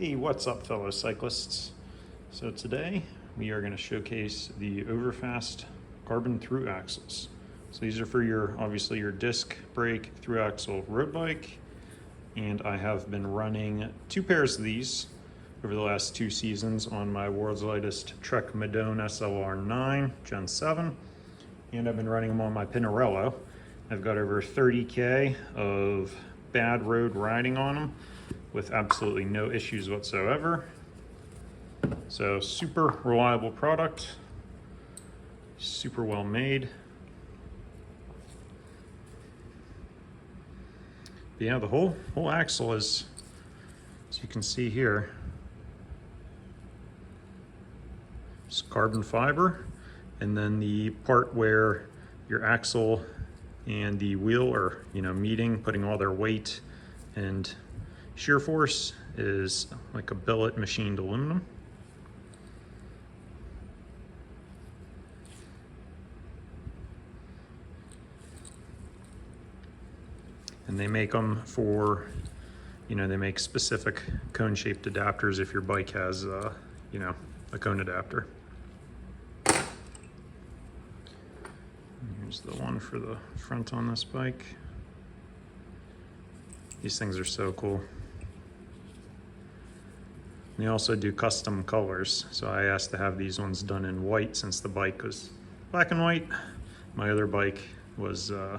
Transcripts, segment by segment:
Hey, what's up, fellow cyclists? So today we are going to showcase the OverFast carbon through axles. So these are for obviously your disc brake through axle road bike, and I have been running 2 pairs of these over the last 2 seasons on my world's lightest Trek Madone SLR9 Gen 7, and I've been running them on my Pinarello. I've got over 30K of bad road riding on them with absolutely no issues whatsoever. So super reliable product, super well made. But yeah, the whole axle is, as you can see here, it's carbon fiber, and then the part where your axle and the wheel are, meeting, putting all their weight and shear force is like a billet machined aluminum. And they make them for, they make specific cone shaped adapters if your bike has, a cone adapter. Here's the one for the front on this bike. These things are so cool. They also do custom colors, so I asked to have these ones done in white since the bike was black and white. My other bike was, my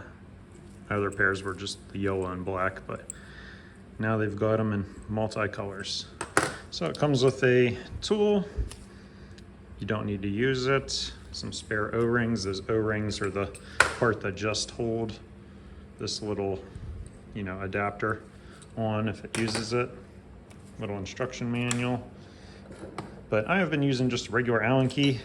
other pairs were just the yellow and black, but now they've got them in multi-colors. So it comes with a tool. You don't need to use it. Some spare O-rings. Those O-rings are the part that just hold this little, adapter on if it uses it. Little instruction manual. But I have been using just a regular Allen key,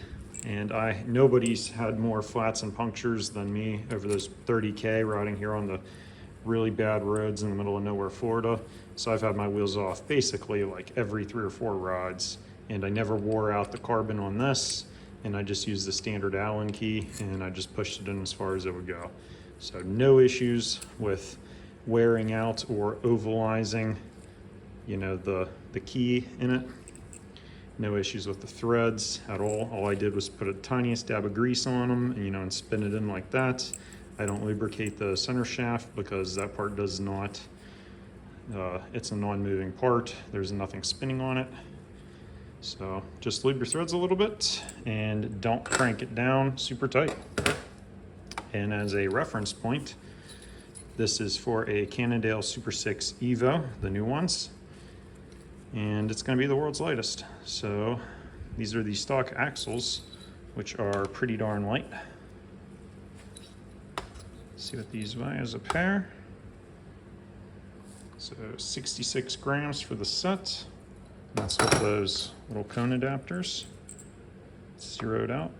and nobody's had more flats and punctures than me over those 30K riding here on the really bad roads in the middle of nowhere, Florida. So I've had my wheels off basically like every 3 or 4 rides, and I never wore out the carbon on this, and I just used the standard Allen key and I just pushed it in as far as it would go. So no issues with wearing out or ovalizing the key in it. No issues with the threads at all. All I did was put a tiniest dab of grease on them and spin it in like that. I don't lubricate the center shaft because that part does not, it's a non-moving part. There's nothing spinning on it. So just lube your threads a little bit and don't crank it down super tight. And as a reference point, this is for a Cannondale Super 6 Evo, the new ones. And it's going to be the world's lightest. So these are the stock axles, which are pretty darn light. Let's see what these weigh as a pair. So 66 grams for the set. That's with those little cone adapters. It's zeroed out.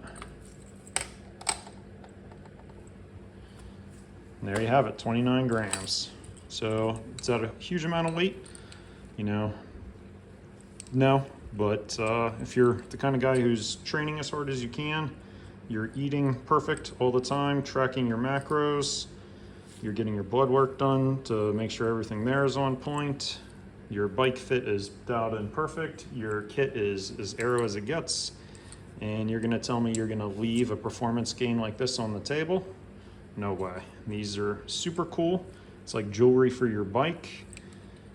And there you have it, 29 grams. So is that a huge amount of weight? No, but if you're the kind of guy who's training as hard as you can, you're eating perfect all the time, tracking your macros, you're getting your blood work done to make sure everything there is on point, your bike fit is dialed in perfect, your kit is as aero as it gets, and you're gonna tell me you're gonna leave a performance gain like this on the table? No way. These are super cool. It's like jewelry for your bike.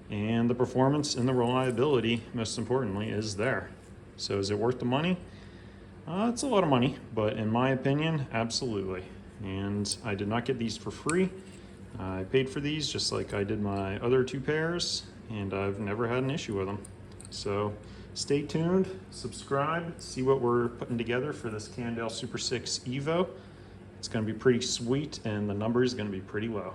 And the performance and the reliability, most importantly, is there. So is it worth the money? It's a lot of money, but in my opinion, absolutely. And I did not get these for free. I paid for these just like I did my other 2 pairs, and I've never had an issue with them. So stay tuned, subscribe, see what we're putting together for this Cannondale Super 6 Evo. It's gonna be pretty sweet, and the number is gonna be pretty low.